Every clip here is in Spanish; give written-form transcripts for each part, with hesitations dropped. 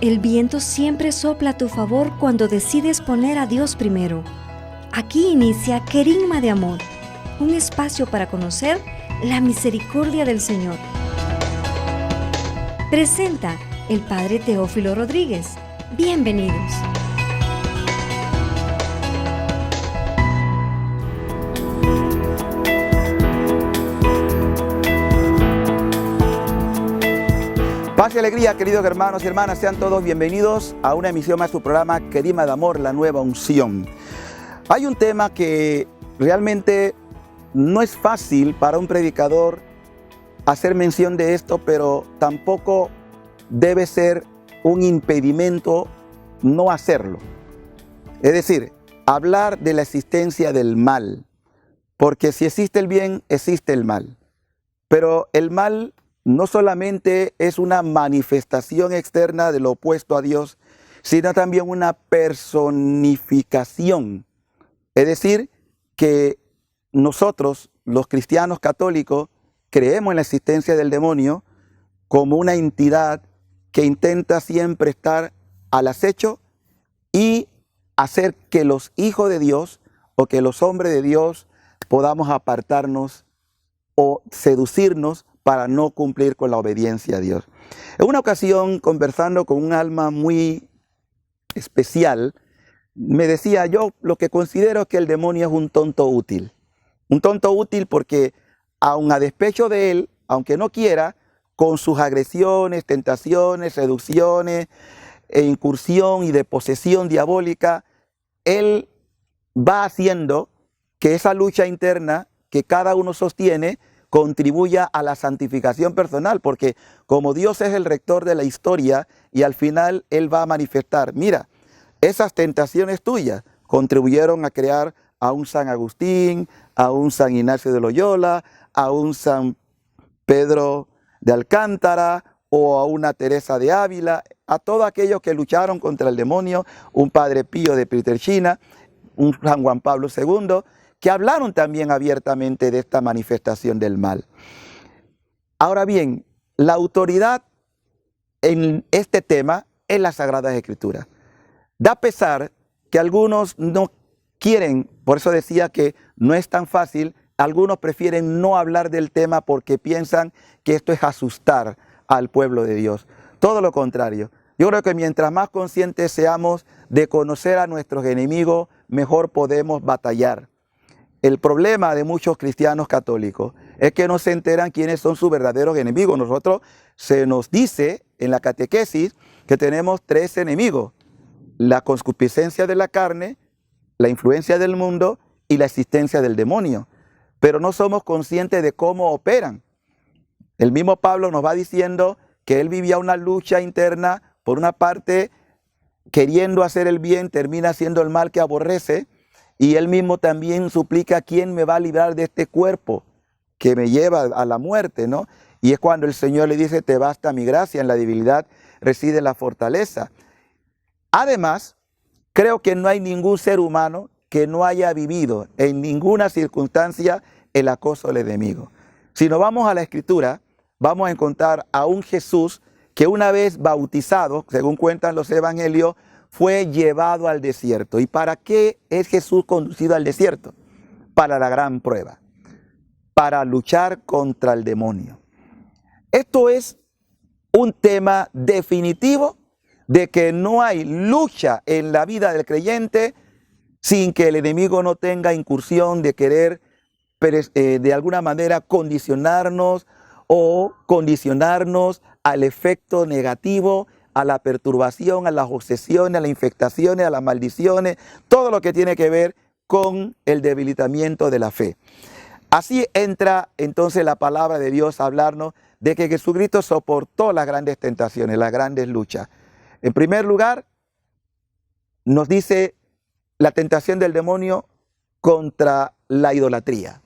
El viento siempre sopla a tu favor cuando decides poner a Dios primero. Aquí inicia Querigma de Amor, un espacio para conocer la misericordia del Señor. Presenta el Padre Teófilo Rodríguez. Bienvenidos. Paz y alegría, queridos hermanos y hermanas, sean todos bienvenidos a una emisión más de su programa Querigma de Amor, la nueva unción. Hay un tema que realmente no es fácil para un predicador hacer mención de esto, pero tampoco debe ser un impedimento no hacerlo. Es decir, hablar de la existencia del mal, porque si existe el bien, existe el mal. Pero el mal no solamente es una manifestación externa de lo opuesto a Dios, sino también una personificación. Es decir, que nosotros, los cristianos católicos, creemos en la existencia del demonio como una entidad que intenta siempre estar al acecho y hacer que los hijos de Dios o que los hombres de Dios podamos apartarnos o seducirnos para no cumplir con la obediencia a Dios. En una ocasión, conversando con un alma muy especial, me decía: yo lo que considero es que el demonio es un tonto útil. Un tonto útil porque, aun a despecho de él, aunque no quiera, con sus agresiones, tentaciones, seducciones, e incursión y de posesión diabólica, él va haciendo que esa lucha interna que cada uno sostiene contribuya a la santificación personal, porque como Dios es el rector de la historia y al final Él va a manifestar, mira, esas tentaciones tuyas contribuyeron a crear a un San Agustín, a un San Ignacio de Loyola, a un San Pedro de Alcántara o a una Teresa de Ávila, a todos aquellos que lucharon contra el demonio, un Padre Pío de Pietrelcina, un San Juan Pablo II, que hablaron también abiertamente de esta manifestación del mal. Ahora bien, la autoridad en este tema es la Sagrada Escritura. Da pesar que algunos no quieren, por eso decía que no es tan fácil, algunos prefieren no hablar del tema porque piensan que esto es asustar al pueblo de Dios. Todo lo contrario. Yo creo que mientras más conscientes seamos de conocer a nuestros enemigos, mejor podemos batallar. El problema de muchos cristianos católicos es que no se enteran quiénes son sus verdaderos enemigos. Nosotros se nos dice en la catequesis que tenemos 3 enemigos: la concupiscencia de la carne, la influencia del mundo y la existencia del demonio. Pero no somos conscientes de cómo operan. El mismo Pablo nos va diciendo que él vivía una lucha interna, por una parte queriendo hacer el bien, termina haciendo el mal que aborrece. Y él mismo también suplica: ¿quién me va a librar de este cuerpo que me lleva a la muerte, ¿no? Y es cuando el Señor le dice: te basta mi gracia, en la debilidad reside la fortaleza. Además, creo que no hay ningún ser humano que no haya vivido en ninguna circunstancia el acoso del enemigo. Si nos vamos a la Escritura, vamos a encontrar a un Jesús que, una vez bautizado, según cuentan los evangelios, fue llevado al desierto. ¿Y para qué es Jesús conducido al desierto? Para la gran prueba, para luchar contra el demonio. Esto es un tema definitivo de que no hay lucha en la vida del creyente sin que el enemigo no tenga incursión de querer de alguna manera condicionarnos al efecto negativo, a la perturbación, a las obsesiones, a las infectaciones, a las maldiciones, todo lo que tiene que ver con el debilitamiento de la fe. Así entra entonces la palabra de Dios a hablarnos de que Jesucristo soportó las grandes tentaciones, las grandes luchas. En primer lugar, nos dice la tentación del demonio contra la idolatría.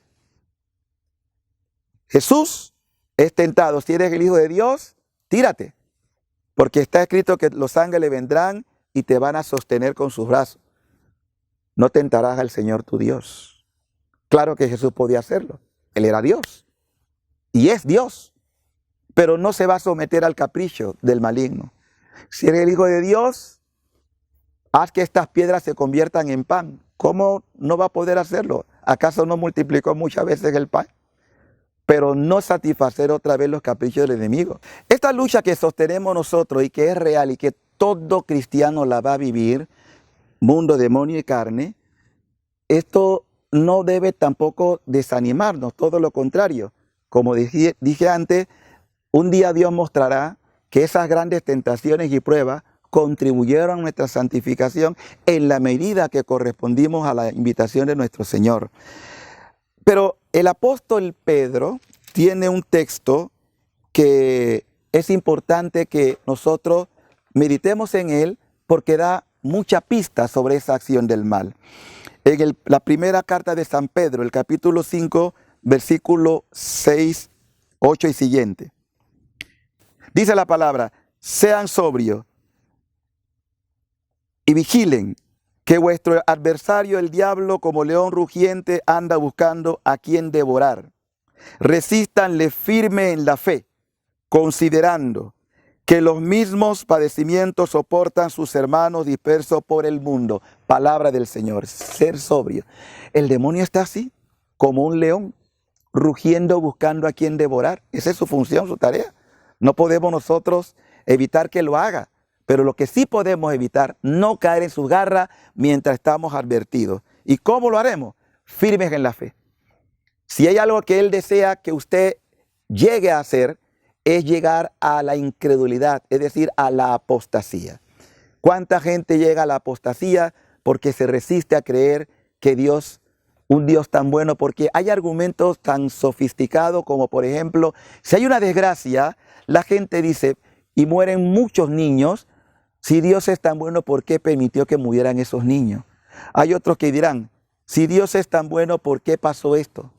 Jesús es tentado: si eres el Hijo de Dios, tírate. Porque está escrito que los ángeles vendrán y te van a sostener con sus brazos. No tentarás al Señor tu Dios. Claro que Jesús podía hacerlo. Él era Dios. Y es Dios. Pero no se va a someter al capricho del maligno. Si eres el Hijo de Dios, haz que estas piedras se conviertan en pan. ¿Cómo no va a poder hacerlo? ¿Acaso no multiplicó muchas veces el pan? Pero no satisfacer otra vez los caprichos del enemigo. Esta lucha que sostenemos nosotros y que es real y que todo cristiano la va a vivir, mundo, demonio y carne, esto no debe tampoco desanimarnos, todo lo contrario. Como dije antes, un día Dios mostrará que esas grandes tentaciones y pruebas contribuyeron a nuestra santificación en la medida que correspondimos a la invitación de nuestro Señor. Pero el apóstol Pedro tiene un texto que es importante que nosotros meditemos en él porque da mucha pista sobre esa acción del mal. En la primera carta de San Pedro, el capítulo 5, versículo 6, 8 y siguiente. Dice la palabra: sean sobrios y vigilen, que vuestro adversario el diablo como león rugiente anda buscando a quien devorar. Resístanle firme en la fe, considerando que los mismos padecimientos soportan sus hermanos dispersos por el mundo. Palabra del Señor, ser sobrio. El demonio está así, como un león, rugiendo buscando a quien devorar. Esa es su función, su tarea. No podemos nosotros evitar que lo haga. Pero lo que sí podemos evitar, no caer en sus garras mientras estamos advertidos. ¿Y cómo lo haremos? Firmes en la fe. Si hay algo que Él desea que usted llegue a hacer, es llegar a la incredulidad, es decir, a la apostasía. ¿Cuánta gente llega a la apostasía porque se resiste a creer que Dios, un Dios tan bueno? Porque hay argumentos tan sofisticados como, por ejemplo, si hay una desgracia, la gente dice, y mueren muchos niños. Si Dios es tan bueno, ¿por qué permitió que murieran esos niños? Hay otros que dirán, si Dios es tan bueno, ¿por qué pasó esto?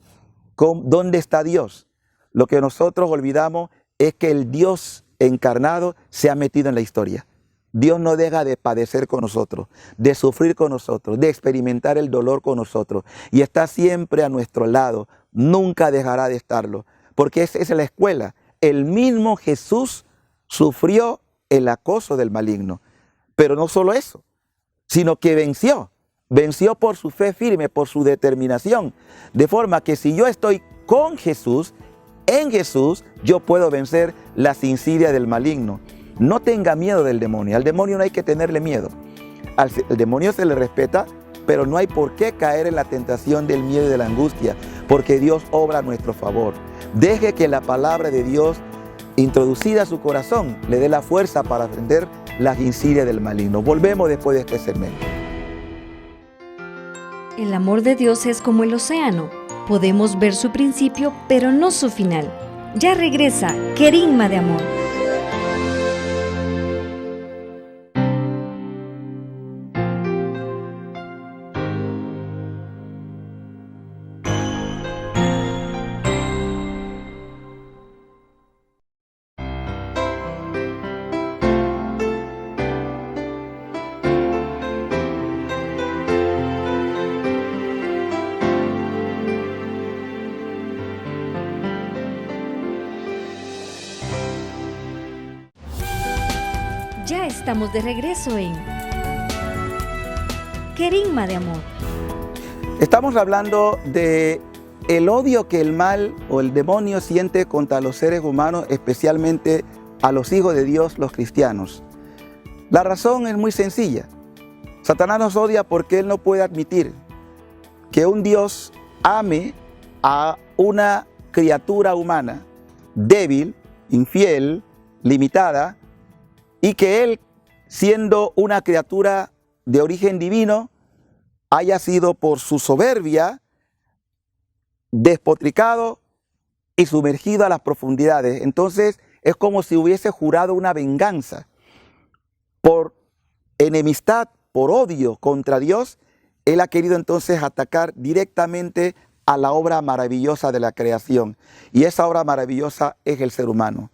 ¿Dónde está Dios? Lo que nosotros olvidamos es que el Dios encarnado se ha metido en la historia. Dios no deja de padecer con nosotros, de sufrir con nosotros, de experimentar el dolor con nosotros. Y está siempre a nuestro lado, nunca dejará de estarlo. Porque esa es la escuela. El mismo Jesús sufrió el acoso del maligno. Pero no solo eso, sino que venció. Venció por su fe firme, por su determinación. De forma que si yo estoy con Jesús, en Jesús, yo puedo vencer las insidias del maligno. No tenga miedo del demonio. Al demonio no hay que tenerle miedo. Al demonio se le respeta, pero no hay por qué caer en la tentación del miedo y de la angustia, porque Dios obra a nuestro favor. Deje que la palabra de Dios introducida a su corazón le dé la fuerza para aprender las insidias del maligno. Volvemos después de este segmento. El amor de Dios es como el océano. Podemos ver su principio, pero no su final. Ya regresa Querigma de Amor. Ya estamos de regreso en Querigma de Amor. Estamos hablando de el odio que el mal o el demonio siente contra los seres humanos, especialmente a los hijos de Dios, los cristianos. La razón es muy sencilla. Satanás nos odia porque él no puede admitir que un Dios ame a una criatura humana débil, infiel, limitada, y que él, siendo una criatura de origen divino, haya sido por su soberbia despotricado y sumergido a las profundidades. Entonces es como si hubiese jurado una venganza. Por enemistad, por odio contra Dios, él ha querido entonces atacar directamente a la obra maravillosa de la creación. Y esa obra maravillosa es el ser humano.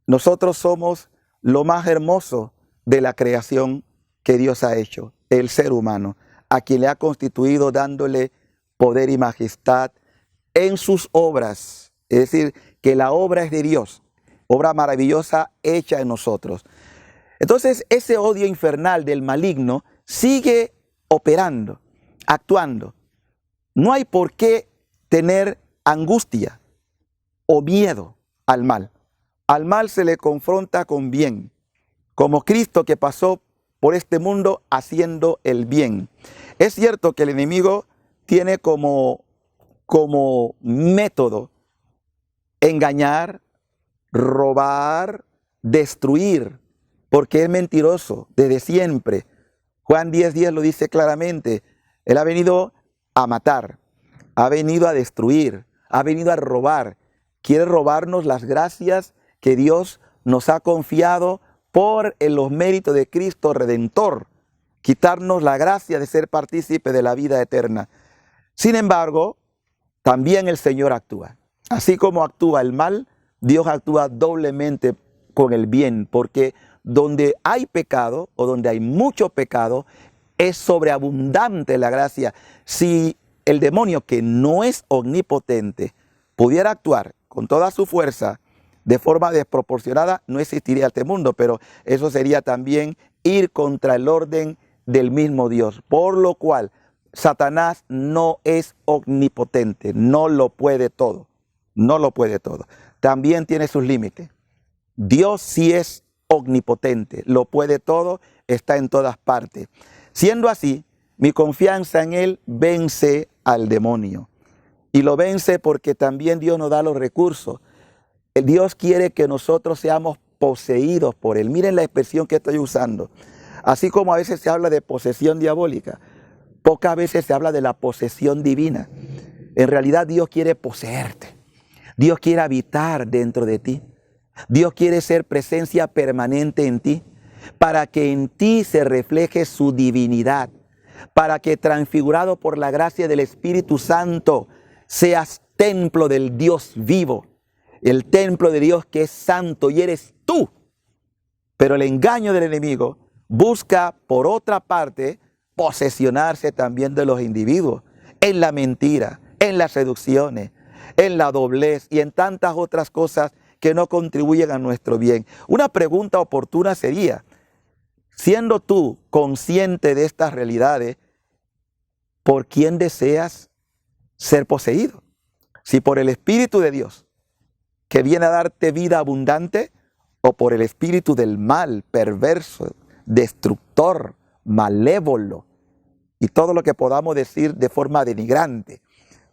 Nosotros somos lo más hermoso de la creación que Dios ha hecho, el ser humano, a quien le ha constituido dándole poder y majestad en sus obras. Es decir, que la obra es de Dios, obra maravillosa hecha en nosotros. Entonces ese odio infernal del maligno sigue operando, actuando. No hay por qué tener angustia o miedo al mal. Al mal se le confronta con bien, como Cristo que pasó por este mundo haciendo el bien. Es cierto que el enemigo tiene como método engañar, robar, destruir, porque es mentiroso desde siempre. Juan 10:10 lo dice claramente. Él ha venido a matar, ha venido a destruir, ha venido a robar. Quiere robarnos las gracias que Dios nos ha confiado por los méritos de Cristo Redentor, quitarnos la gracia de ser partícipe de la vida eterna. Sin embargo, también el Señor actúa. Así como actúa el mal, Dios actúa doblemente con el bien, porque donde hay pecado o donde hay mucho pecado, es sobreabundante la gracia. Si el demonio, que no es omnipotente, pudiera actuar con toda su fuerza de forma desproporcionada, no existiría este mundo, pero eso sería también ir contra el orden del mismo Dios, por lo cual Satanás no es omnipotente, no lo puede todo, no lo puede todo. También tiene sus límites. Dios sí es omnipotente, lo puede todo, está en todas partes. Siendo así, mi confianza en Él vence al demonio. Y lo vence porque también Dios nos da los recursos. Dios quiere que nosotros seamos poseídos por Él. Miren la expresión que estoy usando. Así como a veces se habla de posesión diabólica, pocas veces se habla de la posesión divina. En realidad Dios quiere poseerte. Dios quiere habitar dentro de ti. Dios quiere ser presencia permanente en ti, para que en ti se refleje su divinidad, para que transfigurado por la gracia del Espíritu Santo seas templo del Dios vivo, el templo de Dios que es santo y eres tú. Pero el engaño del enemigo busca, por otra parte, posesionarse también de los individuos en la mentira, en las seducciones, en la doblez y en tantas otras cosas que no contribuyen a nuestro bien. Una pregunta oportuna sería, siendo tú consciente de estas realidades, ¿por quién deseas ser poseído? Si por el Espíritu de Dios, que viene a darte vida abundante, o por el espíritu del mal, perverso, destructor, malévolo, y todo lo que podamos decir de forma denigrante.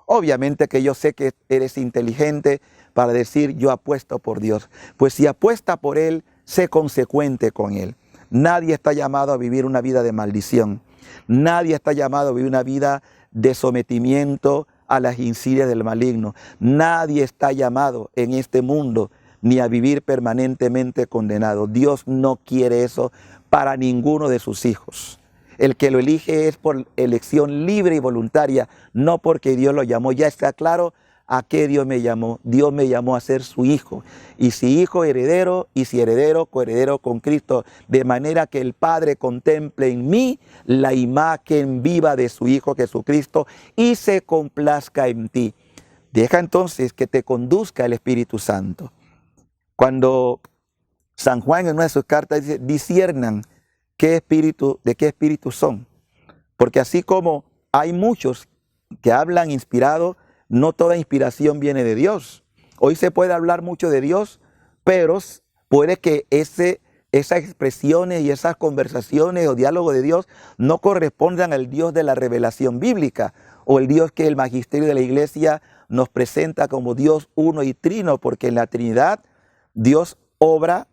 Obviamente que yo sé que eres inteligente para decir yo apuesto por Dios. Pues si apuesta por Él, sé consecuente con Él. Nadie está llamado a vivir una vida de maldición. Nadie está llamado a vivir una vida de sometimiento a las insidias del maligno. Nadie está llamado en este mundo ni a vivir permanentemente condenado. Dios no quiere eso para ninguno de sus hijos. El que lo elige es por elección libre y voluntaria, no porque Dios lo llamó. Ya está claro a qué Dios me llamó. Dios me llamó a ser su hijo. Y si hijo, heredero, y si heredero, coheredero con Cristo. De manera que el Padre contemple en mí la imagen viva de su Hijo Jesucristo y se complazca en ti. Deja entonces que te conduzca el Espíritu Santo. Cuando San Juan en una de sus cartas dice, disciernan de qué espíritu son. Porque así como hay muchos que hablan inspirado, no toda inspiración viene de Dios. Hoy se puede hablar mucho de Dios, pero puede que esas expresiones y esas conversaciones o diálogos de Dios no correspondan al Dios de la revelación bíblica o el Dios que el magisterio de la iglesia nos presenta como Dios uno y trino, porque en la Trinidad Dios obra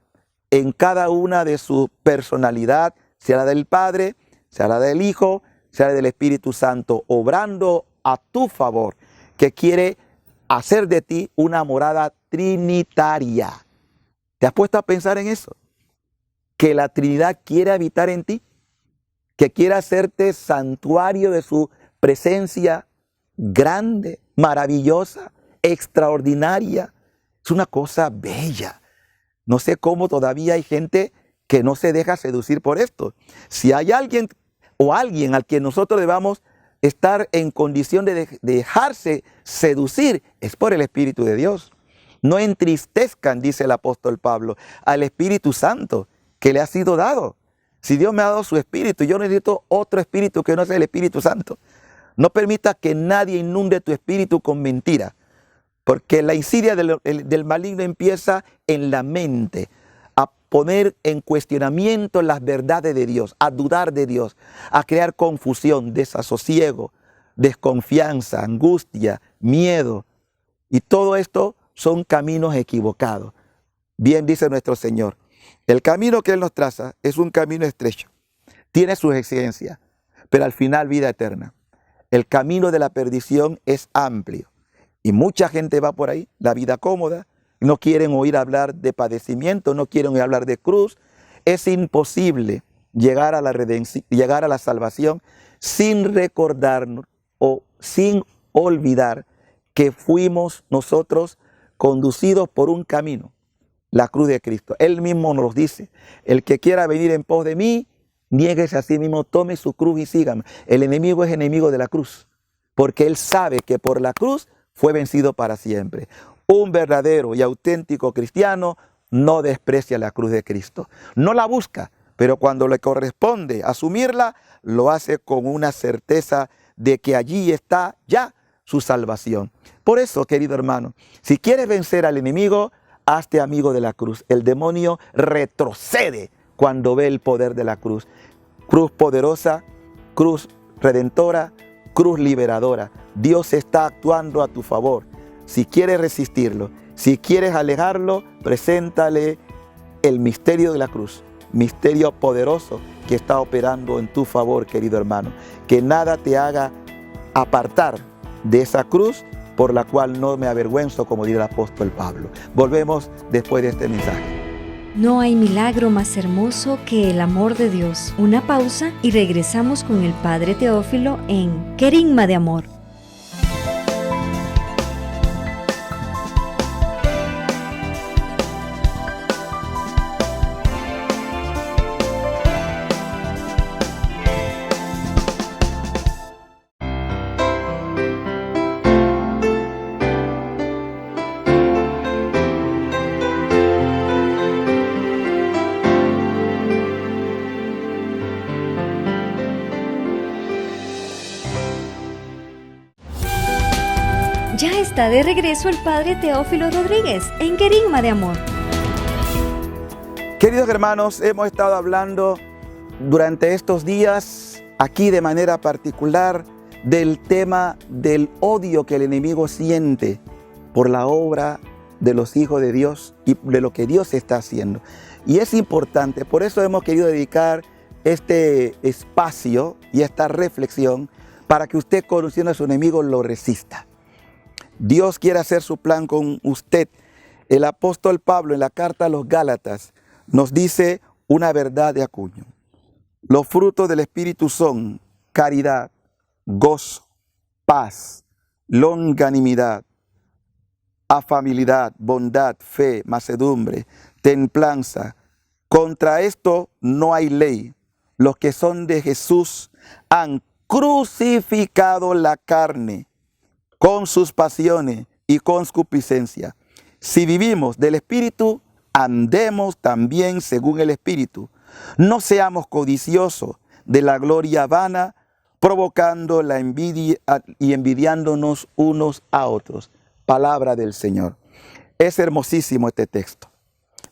en cada una de su personalidad, sea la del Padre, sea la del Hijo, sea la del Espíritu Santo, obrando a tu favor, que quiere hacer de ti una morada trinitaria. ¿Te has puesto a pensar en eso? Que la Trinidad quiere habitar en ti, que quiere hacerte santuario de su presencia grande, maravillosa, extraordinaria. Es una cosa bella. No sé cómo todavía hay gente que no se deja seducir por esto. Si hay alguien o alguien al que nosotros debamos estar en condición de dejarse seducir, es por el Espíritu de Dios. No entristezcan, dice el apóstol Pablo, al Espíritu Santo. que le ha sido dado. Si Dios me ha dado su espíritu, yo necesito otro espíritu que no sea el Espíritu Santo. No permita que nadie inunde tu espíritu con mentira, porque la insidia del maligno empieza en la mente, a poner en cuestionamiento las verdades de Dios, a dudar de Dios, a crear confusión, desasosiego, desconfianza, angustia, miedo. Y todo esto son caminos equivocados. Bien dice nuestro Señor, el camino que Él nos traza es un camino estrecho, tiene sus exigencias, pero al final vida eterna. El camino de la perdición es amplio y mucha gente va por ahí, la vida cómoda, no quieren oír hablar de padecimiento, no quieren oír hablar de cruz. Es imposible llegar a la redención, llegar a la salvación sin recordarnos o sin olvidar que fuimos nosotros conducidos por un camino, la cruz de Cristo. Él mismo nos dice, el que quiera venir en pos de mí, niéguese a sí mismo, tome su cruz y sígame. El enemigo es enemigo de la cruz, porque él sabe que por la cruz fue vencido para siempre. Un verdadero y auténtico cristiano no desprecia la cruz de Cristo. No la busca, pero cuando le corresponde asumirla, lo hace con una certeza de que allí está ya su salvación. Por eso, querido hermano, si quieres vencer al enemigo, hazte amigo de la cruz. El demonio retrocede cuando ve el poder de la cruz. Cruz poderosa, cruz redentora, cruz liberadora. Dios está actuando a tu favor. Si quieres resistirlo, si quieres alejarlo, preséntale el misterio de la cruz. Misterio poderoso que está operando en tu favor, querido hermano. Que nada te haga apartar de esa cruz por la cual no me avergüenzo, como dice el apóstol Pablo. Volvemos después de este mensaje. No hay milagro más hermoso que el amor de Dios. Una pausa y regresamos con el Padre Teófilo en Querigma de Amor. Ya está de regreso el Padre Teófilo Rodríguez en Querigma de Amor. Queridos hermanos, hemos estado hablando durante estos días, aquí de manera particular, del tema del odio que el enemigo siente por la obra de los hijos de Dios y de lo que Dios está haciendo. Y es importante, por eso hemos querido dedicar este espacio y esta reflexión para que usted, conociendo a su enemigo, lo resista. Dios quiere hacer su plan con usted. El apóstol Pablo en la carta a los Gálatas nos dice una verdad de acuño. Los frutos del Espíritu son caridad, gozo, paz, longanimidad, afabilidad, bondad, fe, mansedumbre, templanza. Contra esto no hay ley. Los que son de Jesús han crucificado la carne con sus pasiones y concupiscencia. Si vivimos del Espíritu, andemos también según el Espíritu. No seamos codiciosos de la gloria vana, provocando la envidia y envidiándonos unos a otros. Palabra del Señor. Es hermosísimo este texto.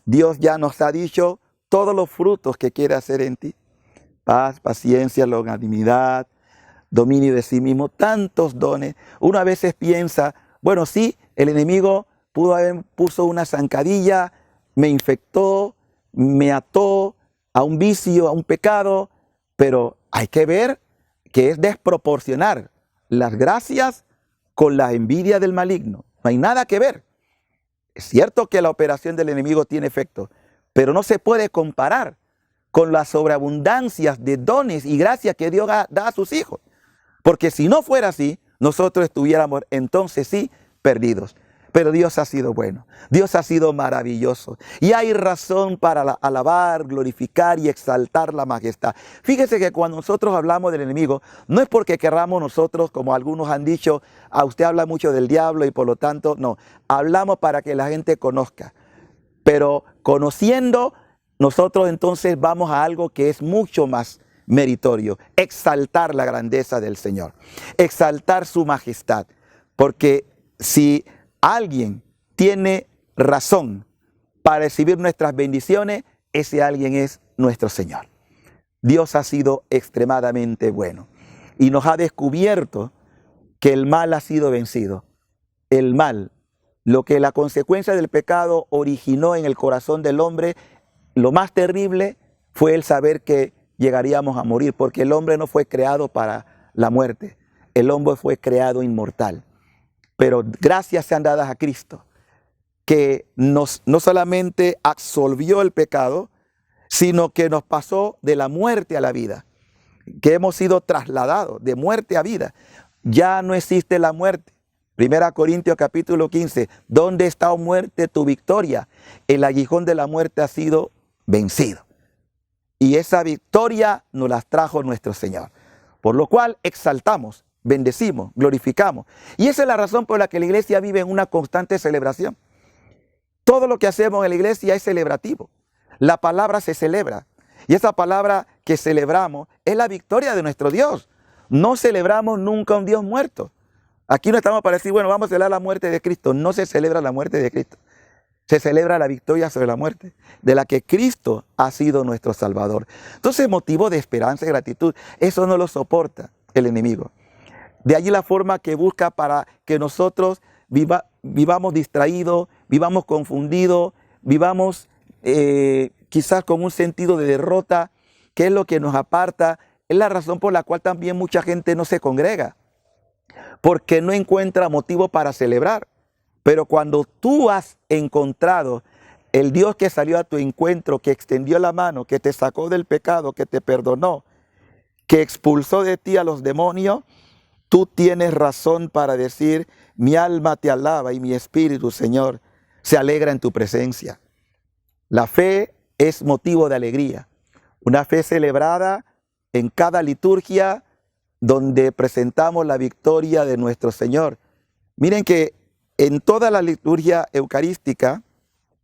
Dios ya nos ha dicho todos los frutos que quiere hacer en ti. Paz, paciencia, longanimidad, dominio de sí mismo, tantos dones. Uno a veces piensa, bueno, sí, el enemigo puso una zancadilla, me infectó, me ató a un vicio, a un pecado, pero hay que ver que es desproporcionar las gracias con la envidia del maligno. No hay nada que ver. Es cierto que la operación del enemigo tiene efecto, pero no se puede comparar con las sobreabundancias de dones y gracias que Dios da a sus hijos. Porque si no fuera así, nosotros estuviéramos entonces sí perdidos. Pero Dios ha sido bueno, Dios ha sido maravilloso. Y hay razón para alabar, glorificar y exaltar la majestad. Fíjese que cuando nosotros hablamos del enemigo, no es porque querramos nosotros, como algunos han dicho, a usted habla mucho del diablo y por lo tanto, no. Hablamos para que la gente conozca. Pero conociendo nosotros entonces vamos a algo que es mucho más meritorio: exaltar la grandeza del Señor, exaltar su majestad. Porque si alguien tiene razón para recibir nuestras bendiciones, ese alguien es nuestro Señor. Dios ha sido extremadamente bueno y nos ha descubierto que el mal ha sido vencido. El mal, lo que la consecuencia del pecado originó en el corazón del hombre, lo más terrible fue el saber que llegaríamos a morir, porque el hombre no fue creado para la muerte, el hombre fue creado inmortal. Pero gracias sean dadas a Cristo, que no solamente absolvió el pecado, sino que nos pasó de la muerte a la vida, que hemos sido trasladados de muerte a vida. Ya no existe la muerte. 1 Corintios capítulo 15, ¿dónde está, oh muerte, tu victoria? El aguijón de la muerte ha sido vencido. Y esa victoria nos la trajo nuestro Señor. Por lo cual exaltamos, bendecimos, glorificamos. Y esa es la razón por la que la iglesia vive en una constante celebración. Todo lo que hacemos en la iglesia es celebrativo. La palabra se celebra. Y esa palabra que celebramos es la victoria de nuestro Dios. No celebramos nunca a un Dios muerto. Aquí no estamos para decir, bueno, vamos a celebrar la muerte de Cristo. No se celebra la muerte de Cristo. Se celebra la victoria sobre la muerte, de la que Cristo ha sido nuestro Salvador. Entonces, motivo de esperanza y gratitud, eso no lo soporta el enemigo. De allí la forma que busca para que nosotros vivamos distraídos, vivamos confundidos, vivamos quizás con un sentido de derrota, que es lo que nos aparta. Es la razón por la cual también mucha gente no se congrega, porque no encuentra motivo para celebrar. Pero cuando tú has encontrado el Dios que salió a tu encuentro, que extendió la mano, que te sacó del pecado, que te perdonó, que expulsó de ti a los demonios, tú tienes razón para decir, mi alma te alaba y mi espíritu, Señor, se alegra en tu presencia. La fe es motivo de alegría. Una fe celebrada en cada liturgia donde presentamos la victoria de nuestro Señor. Miren que en toda la liturgia eucarística,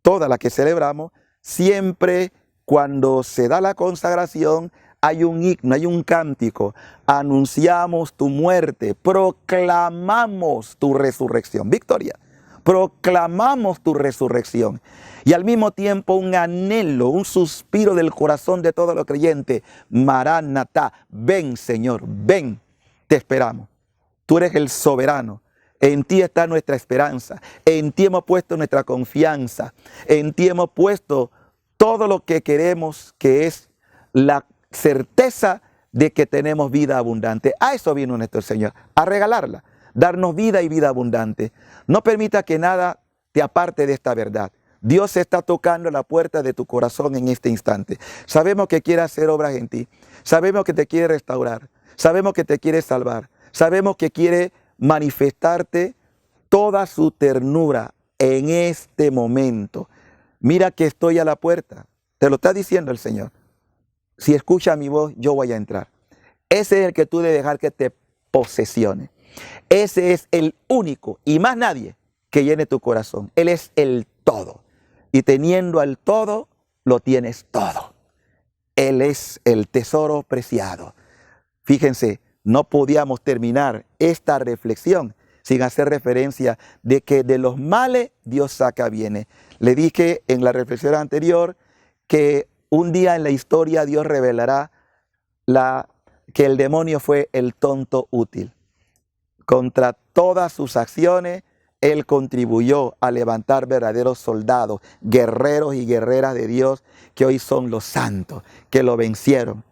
toda la que celebramos, siempre cuando se da la consagración hay un himno, hay un cántico. Anunciamos tu muerte, proclamamos tu resurrección. Victoria. Proclamamos tu resurrección. Y al mismo tiempo un anhelo, un suspiro del corazón de todos los creyentes. Maranatá, ven Señor, ven, te esperamos. Tú eres el soberano. En ti está nuestra esperanza. En ti hemos puesto nuestra confianza. En ti hemos puesto todo lo que queremos, que es la certeza de que tenemos vida abundante. A eso vino nuestro Señor, a regalarla, darnos vida y vida abundante. No permita que nada te aparte de esta verdad. Dios está tocando la puerta de tu corazón en este instante. Sabemos que quiere hacer obras en ti. Sabemos que te quiere restaurar. Sabemos que te quiere salvar. Sabemos que quiere manifestarte toda su ternura en este momento. Mira que estoy a la puerta. Te lo está diciendo el Señor. Si escucha mi voz, yo voy a entrar. Ese es el que tú debes dejar que te posesione. Ese es el único y más nadie que llene tu corazón. Él es el todo. Y teniendo al todo, lo tienes todo. Él es el tesoro preciado. Fíjense, no podíamos terminar esta reflexión sin hacer referencia de que de los males Dios saca bienes. Le dije en la reflexión anterior que un día en la historia Dios revelará que el demonio fue el tonto útil. Contra todas sus acciones, él contribuyó a levantar verdaderos soldados, guerreros y guerreras de Dios, que hoy son los santos, que lo vencieron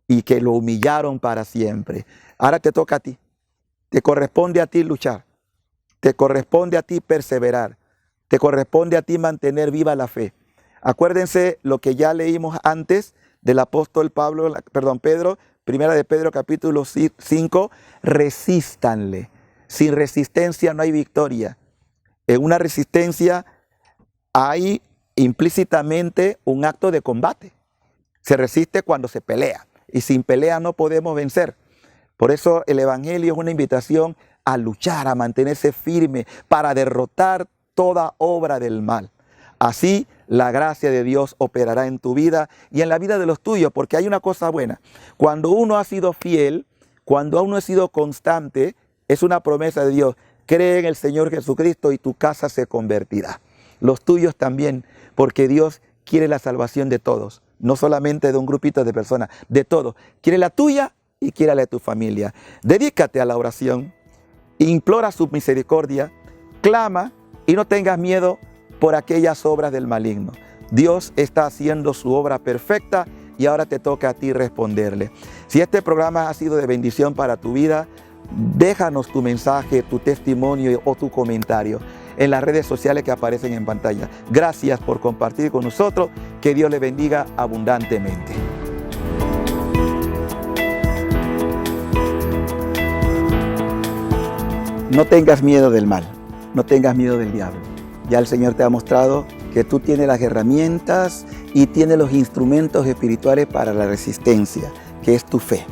y que lo humillaron para siempre. Ahora te toca a ti. Te corresponde a ti luchar. Te corresponde a ti perseverar. Te corresponde a ti mantener viva la fe. Acuérdense lo que ya leímos antes del apóstol Pedro, primera de Pedro capítulo 5, resístanle. Sin resistencia no hay victoria. En una resistencia hay implícitamente un acto de combate. Se resiste cuando se pelea y sin pelea no podemos vencer. Por eso el evangelio es una invitación a luchar, a mantenerse firme para derrotar toda obra del mal. Así la gracia de Dios operará en tu vida y en la vida de los tuyos, porque hay una cosa buena. Cuando uno ha sido fiel, cuando uno ha sido constante, es una promesa de Dios. Cree en el Señor Jesucristo y tu casa se convertirá. Los tuyos también, porque Dios quiere la salvación de todos, no solamente de un grupito de personas, de todos. Quiere la tuya y quiere la de tu familia. Dedícate a la oración, implora su misericordia, clama y no tengas miedo por aquellas obras del maligno. Dios está haciendo su obra perfecta y ahora te toca a ti responderle. Si este programa ha sido de bendición para tu vida, déjanos tu mensaje, tu testimonio o tu comentario en las redes sociales que aparecen en pantalla. Gracias por compartir con nosotros. Que Dios le bendiga abundantemente. No tengas miedo del mal, no tengas miedo del diablo. Ya el Señor te ha mostrado que tú tienes las herramientas y tienes los instrumentos espirituales para la resistencia, que es tu fe.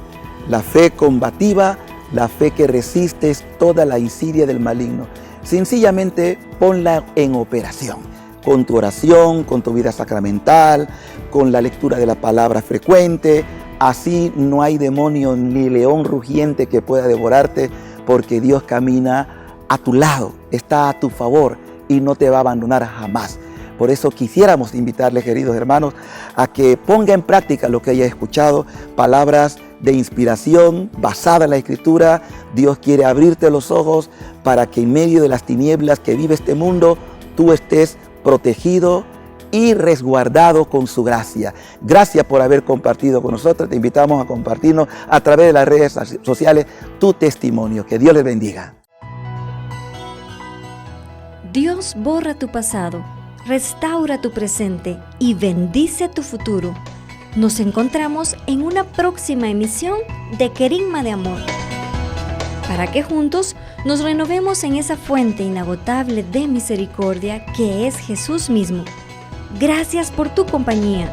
La fe combativa, la fe que resiste toda la insidia del maligno. Sencillamente ponla en operación, con tu oración, con tu vida sacramental, con la lectura de la palabra frecuente. Así no hay demonio ni león rugiente que pueda devorarte, porque Dios camina a tu lado, está a tu favor y no te va a abandonar jamás. Por eso quisiéramos invitarles, queridos hermanos, a que ponga en práctica lo que haya escuchado, palabras de inspiración basada en la Escritura. Dios quiere abrirte los ojos para que en medio de las tinieblas que vive este mundo, tú estés protegido y resguardado con su gracia. Gracias por haber compartido con nosotros. Te invitamos a compartirnos a través de las redes sociales tu testimonio. Que Dios les bendiga. Dios borra tu pasado, restaura tu presente y bendice tu futuro. Nos encontramos en una próxima emisión de Querigma de Amor, para que juntos nos renovemos en esa fuente inagotable de misericordia que es Jesús mismo. Gracias por tu compañía.